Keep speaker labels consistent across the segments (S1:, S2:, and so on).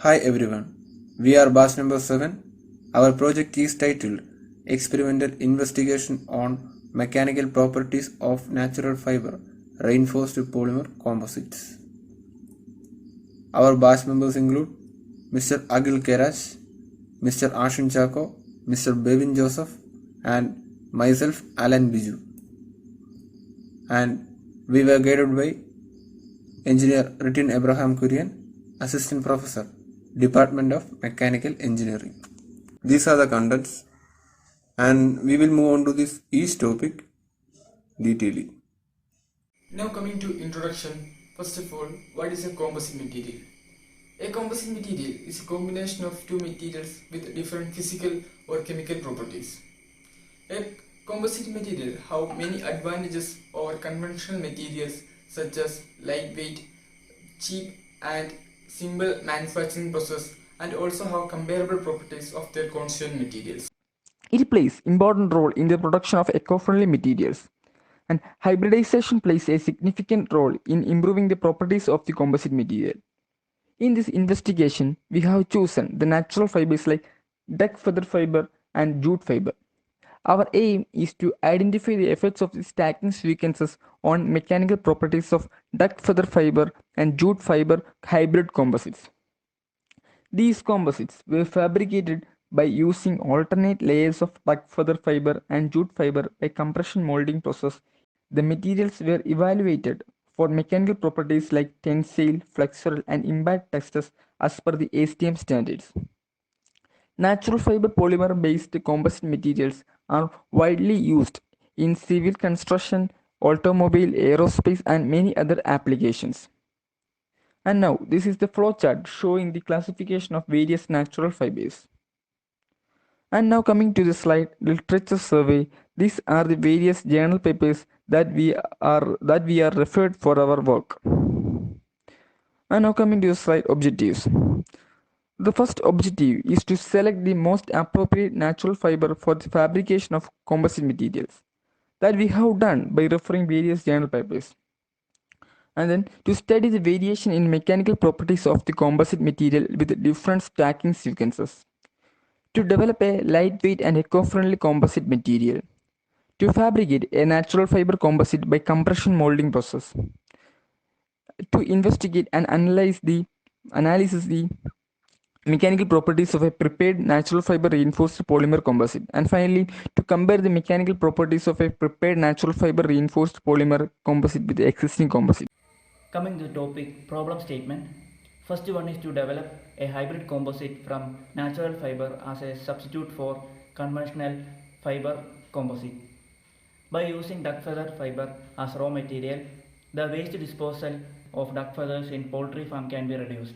S1: Hi everyone, we are batch number 7. Our project is titled Experimental Investigation on Mechanical Properties of Natural Fiber Reinforced Polymer Composites. Our batch members include Mr. Agil Kerach, Mr. Ashin Chako, Mr. Bevin Joseph, and myself Alan Biju. And we were guided by Engineer Ritin Abraham Kurian, Assistant Professor, Department of Mechanical Engineering. These are the contents, and we will move on to this each topic detailing.
S2: Now coming to introduction, first of all, what is a composite material? A composite material is a combination of two materials with different physical or chemical properties. A composite material have many advantages over conventional materials such as lightweight, cheap and simple manufacturing process, and also have comparable properties of their constituent materials.
S3: It plays important role in the production of eco-friendly materials, and hybridization plays a significant role in improving the properties of the composite material. In this investigation, we have chosen the natural fibers like duck feather fiber and jute fiber. Our aim is to identify the effects of the stacking sequences on mechanical properties of duck feather fiber and jute fiber hybrid composites. These composites were fabricated by using alternate layers of duck feather fiber and jute fiber by compression molding process. The materials were evaluated for mechanical properties like tensile, flexural, and impact tests as per the ASTM standards. Natural fiber polymer based composite materials are widely used in civil construction, automobile, aerospace, and many other applications. And now, this is the flowchart showing the classification of various natural fibers. And now coming to the slide literature survey, these are the various journal papers that we are referred for our work. And now coming to the slide objectives. The first objective is to select the most appropriate natural fiber for the fabrication of composite materials. That we have done by referring various journal papers. And then to study the variation in mechanical properties of the composite material with different stacking sequences. To develop a lightweight and eco-friendly composite material. To fabricate a natural fiber composite by compression molding process. To investigate and analyze the mechanical properties of a prepared natural fiber reinforced polymer composite, and finally to compare the mechanical properties of a prepared natural fiber reinforced polymer composite with the existing composite.
S4: Coming to the topic problem statement, first one is to develop a hybrid composite from natural fiber as a substitute for conventional fiber composite. By using duck feather fiber as raw material, the waste disposal of duck feathers in poultry farm can be reduced.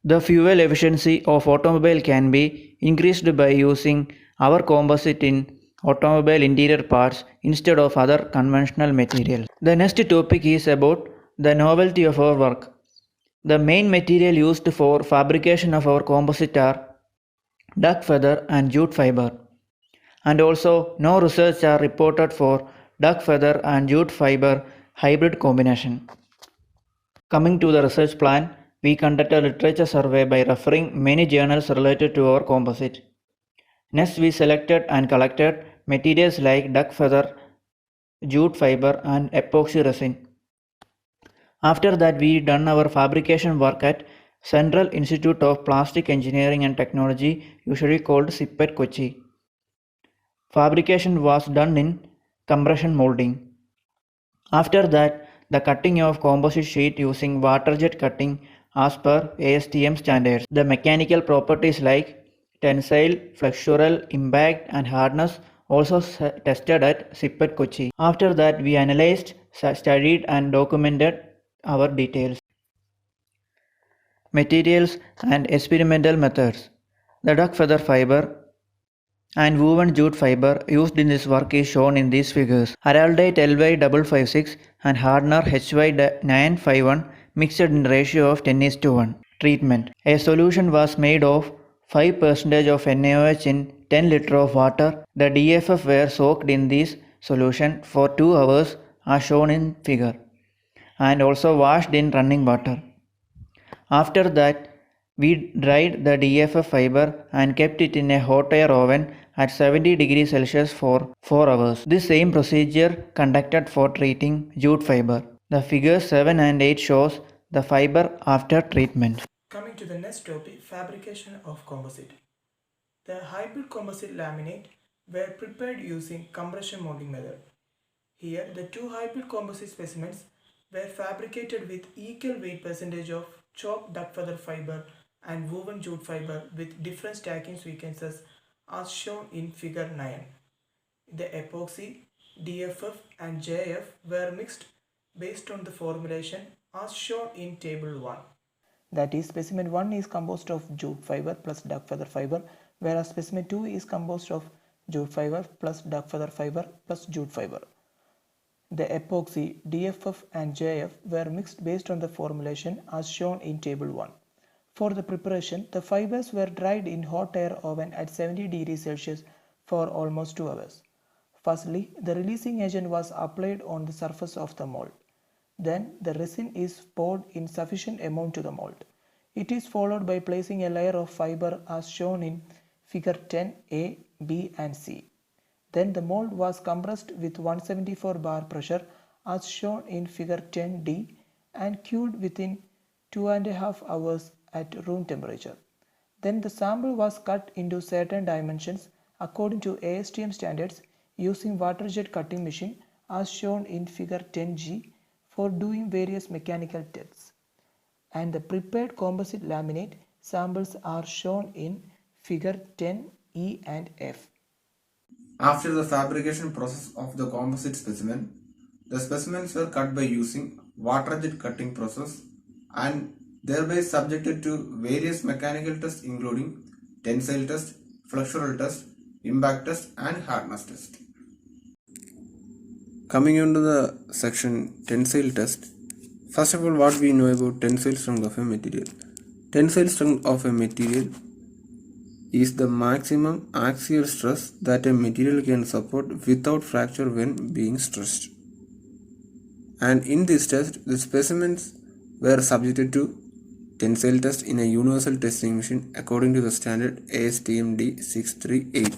S4: The fuel efficiency of automobile can be increased by using our composite in automobile interior parts instead of other conventional materials. The next topic is about the novelty of our work. The main material used for fabrication of our composite are duck feather and jute fiber. And also no research are reported for duck feather and jute fiber hybrid combination. Coming to the research plan, we conducted a literature survey by referring many journals related to our composite. Next, we selected and collected materials like duck feather, jute fiber, and epoxy resin. After that, we done our fabrication work at Central Institute of Plastic Engineering and Technology, usually called SIPET Kochi. Fabrication was done in compression molding. After that, the cutting of composite sheet using water jet cutting as per ASTM standards. The mechanical properties like tensile, flexural, impact, and hardness also tested at SIPET Kochi. After that, we analyzed, studied, and documented our details. Materials and experimental methods. The duck feather fiber and woven jute fiber used in this work is shown in these figures. Araldite LY556 and hardener HY951 mixed in ratio of 10:1. Treatment. A solution was made of 5% of NaOH in 10 liters of water. The DFF were soaked in this solution for 2 hours as shown in figure, and also washed in running water. After that, We dried the DFF fiber and kept it in a hot air oven at 70 degrees Celsius for 4 hours. This same procedure conducted for treating jute fiber. The figures 7 and 8 shows the fiber after treatment.
S5: Coming to the next topic, fabrication of composite. The hybrid composite laminate were prepared using compression molding method. Here, the two hybrid composite specimens were fabricated with equal weight percentage of chopped duck feather fiber and woven jute fiber with different stacking sequences as shown in figure 9. The epoxy, DFF and JF were mixed based on the formulation as shown in table 1. That is, specimen 1 is composed of jute fiber plus duck feather fiber, whereas specimen 2 is composed of jute fiber plus duck feather fiber plus jute fiber. The epoxy, DFF and JF were mixed based on the formulation as shown in table 1. For the preparation, the fibers were dried in hot air oven at 70 degrees Celsius for almost 2 hours. Firstly, the releasing agent was applied on the surface of the mold. Then the resin is poured in sufficient amount to the mold. It is followed by placing a layer of fiber as shown in figure 10A, B and C. Then the mold was compressed with 174 bar pressure as shown in figure 10D and cooled within 2.5 hours at room temperature. Then the sample was cut into certain dimensions according to ASTM standards using water jet cutting machine as shown in figure 10G for doing various mechanical tests. And the prepared composite laminate samples are shown in figure 10E and F.
S1: After the fabrication process of the composite specimen, the specimens were cut by using water jet cutting process and thereby subjected to various mechanical tests including tensile test, flexural test, impact test and hardness test. Coming into the section tensile test, first of all, what we know about tensile strength of a material. Tensile strength of a material is the maximum axial stress that a material can support without fracture when being stressed. And in this test, the specimens were subjected to tensile test in a universal testing machine according to the standard ASTM D638.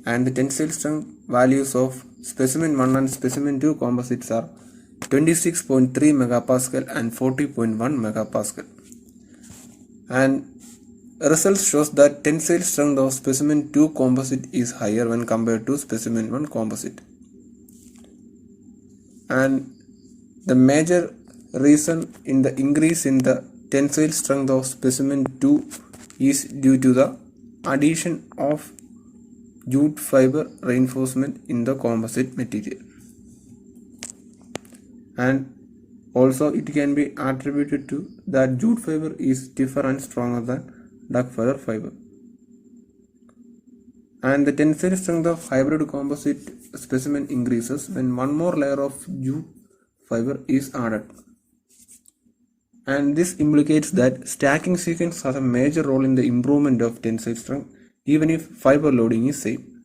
S1: And the tensile strength values of specimen 1 and specimen 2 composites are 26.3 megapascal and 40.1 megapascal. And results shows that tensile strength of specimen 2 composite is higher when compared to specimen 1 composite. And the major reason in the increase in the tensile strength of specimen 2 is due to the addition of jute fiber reinforcement in the composite material. And also it can be attributed to that jute fiber is stiffer and stronger than duck feather fiber. And the tensile strength of hybrid composite specimen increases when one more layer of jute fiber is added. And this implicates that stacking sequence has a major role in the improvement of tensile strength even if fiber loading is same.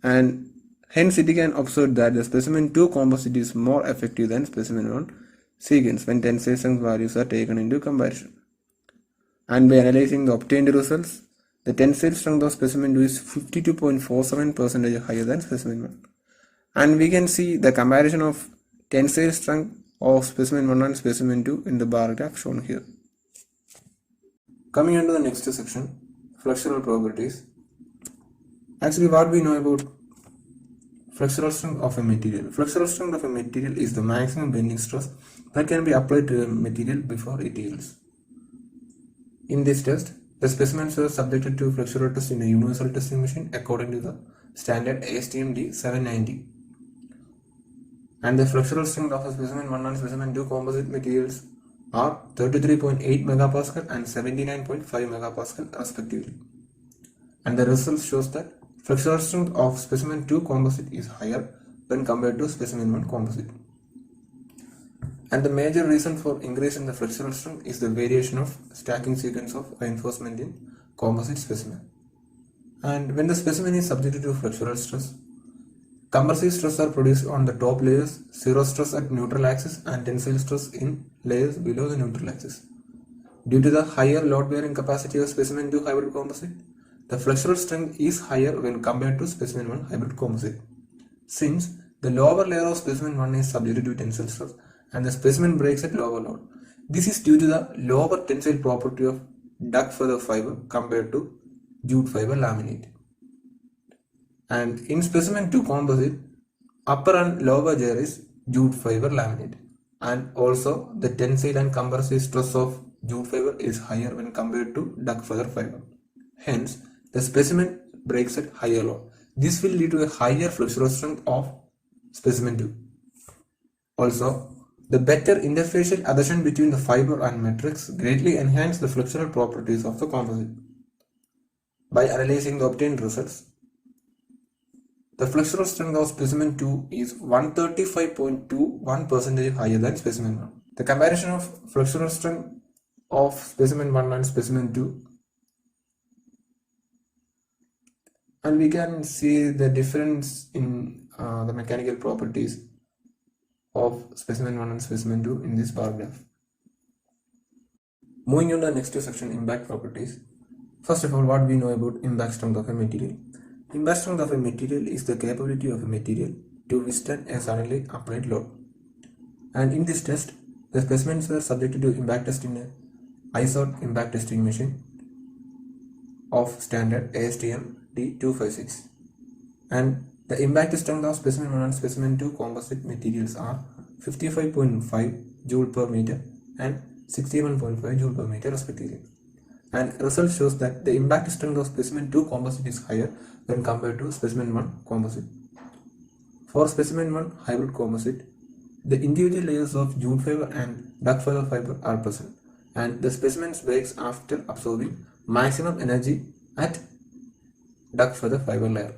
S1: And hence it can observe that the specimen 2 composite is more effective than specimen 1 sequence when tensile strength values are taken into comparison. And by analyzing the obtained results, the tensile strength of specimen 2 is 52.47% higher than specimen 1. And we can see the comparison of tensile strength of specimen 1 and specimen 2 in the bar graph shown here. Coming into the next section, flexural properties. Actually, what we know about flexural strength of a material. Flexural strength of a material is the maximum bending stress that can be applied to a material before it yields. In this test, the specimens were subjected to flexural test in a universal testing machine according to the standard ASTM D790. And the flexural strength of a specimen 1 and specimen 2 composite materials are 33.8 megapascal and 79.5 megapascal respectively. And the results shows that flexural strength of specimen 2 composite is higher when compared to specimen 1 composite. And the major reason for increase in the flexural strength is the variation of stacking sequence of reinforcement in composite specimen. And when the specimen is subjected to flexural stress, compressive stress are produced on the top layers, zero stress at neutral axis and tensile stress in layers below the neutral axis. Due to the higher load bearing capacity of specimen 2 hybrid composite, the flexural strength is higher when compared to specimen 1 hybrid composite. Since the lower layer of specimen 1 is subjected to tensile stress and the specimen breaks at lower load, this is due to the lower tensile property of duck feather fiber compared to jute fiber laminate. And in specimen 2 composite, upper and lower layer is jute fiber laminate, and also the tensile and compressive stress of jute fiber is higher when compared to duck feather fiber. Hence, the specimen breaks at higher load. This will lead to a higher flexural strength of specimen 2. Also, the better interfacial adhesion between the fiber and matrix greatly enhance the flexural properties of the composite. By analyzing the obtained results, the flexural strength of specimen 2 is 135.21% higher than specimen 1. The comparison of flexural strength of specimen 1 and specimen 2, and we can see the difference in the mechanical properties of specimen 1 and specimen 2 in this bar graph. Moving on to the next section, impact properties. First of all, what we know about impact strength of a material. Impact strength of a material is the capability of a material to withstand a suddenly applied load. And in this test, the specimens were subjected to impact test in a ISOT impact testing machine of standard ASTM D256. And the impact strength of specimen 1 and specimen 2 composite materials are 55.5 joule per meter and 61.5 joule per meter respectively. And result shows that the impact strength of specimen 2 composite is higher when compared to specimen 1 composite. For specimen 1 hybrid composite, the individual layers of jute fiber and duck feather fiber are present, and the specimen breaks after absorbing maximum energy at duck feather fiber layer.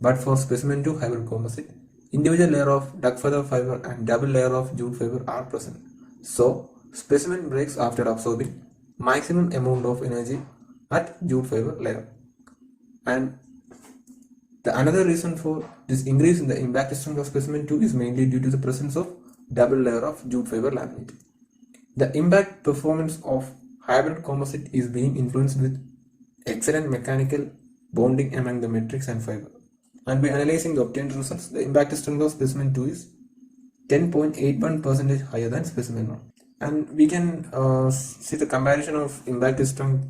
S1: But for specimen 2 hybrid composite, individual layer of duck feather fiber and double layer of jute fiber are present. So, specimen breaks after absorbing maximum amount of energy at jute fiber layer. And the another reason for this increase in the impact strength of specimen 2 is mainly due to the presence of double layer of jute fiber laminate. The impact performance of hybrid composite is being influenced with excellent mechanical bonding among the matrix and fiber. And by analyzing the obtained results, the impact strength of specimen 2 is 10.81% higher than specimen 1. And we can see the comparison of impact strength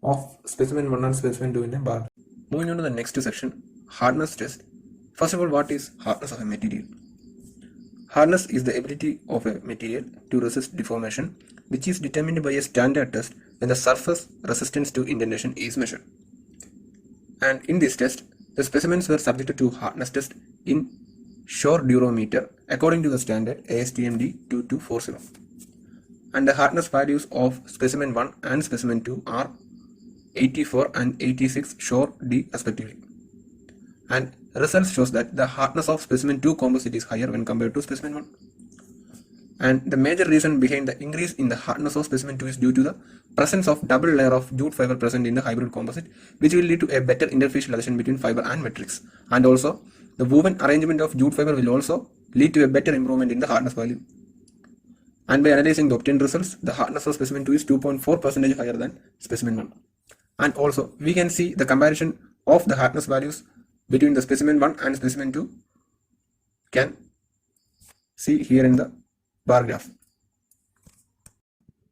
S1: of specimen 1 and specimen 2 in a bar. Moving on to the next section, hardness test. First of all, what is hardness of a material? Hardness is the ability of a material to resist deformation, which is determined by a standard test when the surface resistance to indentation is measured. And in this test, the specimens were subjected to hardness test in Shore durometer according to the standard ASTM D2240. And the hardness values of specimen 1 and specimen 2 are 84 and 86 Shore D respectively. And results shows that the hardness of specimen 2 composite is higher when compared to specimen 1. And the major reason behind the increase in the hardness of specimen 2 is due to the presence of double layer of jute fiber present in the hybrid composite, which will lead to a better interfacial adhesion between fiber and matrix. And also, the woven arrangement of jute fiber will also lead to a better improvement in the hardness value. And by analyzing the obtained results, the hardness of specimen 2 is 2.4% higher than specimen 1. And also, we can see the comparison of the hardness values between the specimen 1 and specimen 2 can see here in the bar graph.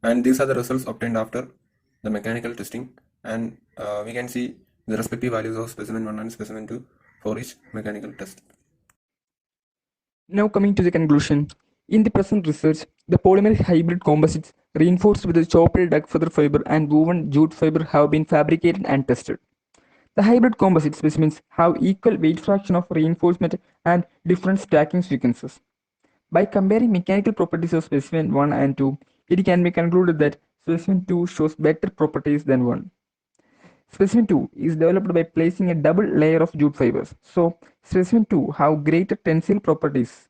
S1: And these are the results obtained after the mechanical testing, and we can see the respective values of specimen 1 and specimen 2 for each mechanical test.
S3: Now coming to the conclusion. In the present research, the polymer hybrid composites reinforced with the chopped duck feather fiber and woven jute fiber have been fabricated and tested. The hybrid composite specimens have equal weight fraction of reinforcement and different stacking sequences. By comparing mechanical properties of specimen 1 and 2, it can be concluded that specimen 2 shows better properties than 1. Specimen 2 is developed by placing a double layer of jute fibers, so specimen 2 have greater tensile properties.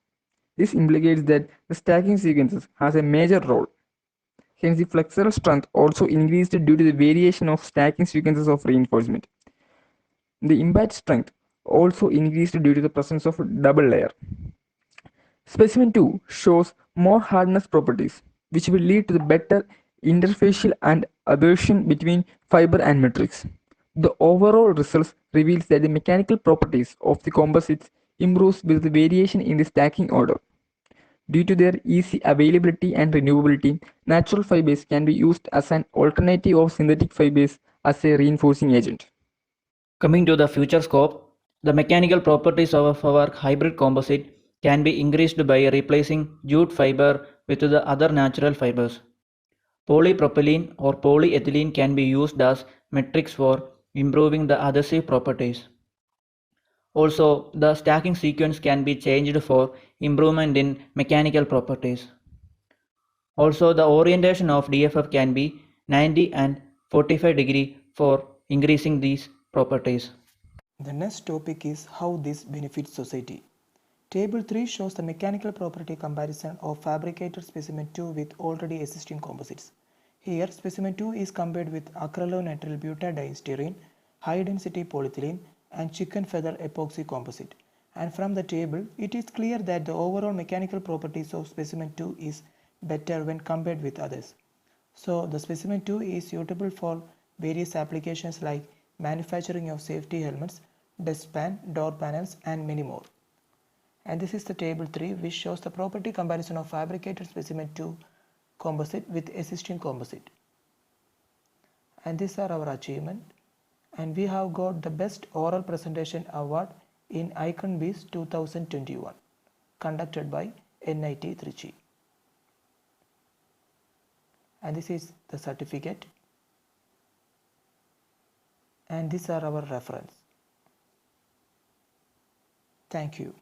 S3: This implicates that the stacking sequences has a major role. Hence, the flexural strength also increased due to the variation of stacking sequences of reinforcement. The impact strength also increased due to the presence of double layer. Specimen 2 shows more hardness properties, which will lead to the better interfacial and adhesion between fiber and matrix. The overall results reveals that the mechanical properties of the composites improves with the variation in the stacking order. Due to their easy availability and renewability, natural fibers can be used as an alternative of synthetic fibers as a reinforcing agent.
S4: Coming to the future scope, the mechanical properties of our hybrid composite can be increased by replacing jute fiber with the other natural fibers. Polypropylene or polyethylene can be used as matrix for improving the adhesive properties. Also, the stacking sequence can be changed for improvement in mechanical properties. Also, the orientation of DFF can be 90 and 45 degree for increasing these properties.
S5: The next topic is how this benefits society. Table 3 shows the mechanical property comparison of fabricated specimen 2 with already existing composites. Here, specimen 2 is compared with acrylonitrile butadiene, high density polyethylene, and chicken feather epoxy composite. And from the table, it is clear that the overall mechanical properties of specimen 2 is better when compared with others. So, the specimen 2 is suitable for various applications like manufacturing of safety helmets, dustpan, door panels, and many more. And this is the table 3, which shows the property comparison of fabricated specimen 2 composite with existing composite. And these are our achievement. And we have got the best oral presentation award in IconBees 2021, conducted by NIT Trichy. And this is the certificate. And these are our reference. Thank you.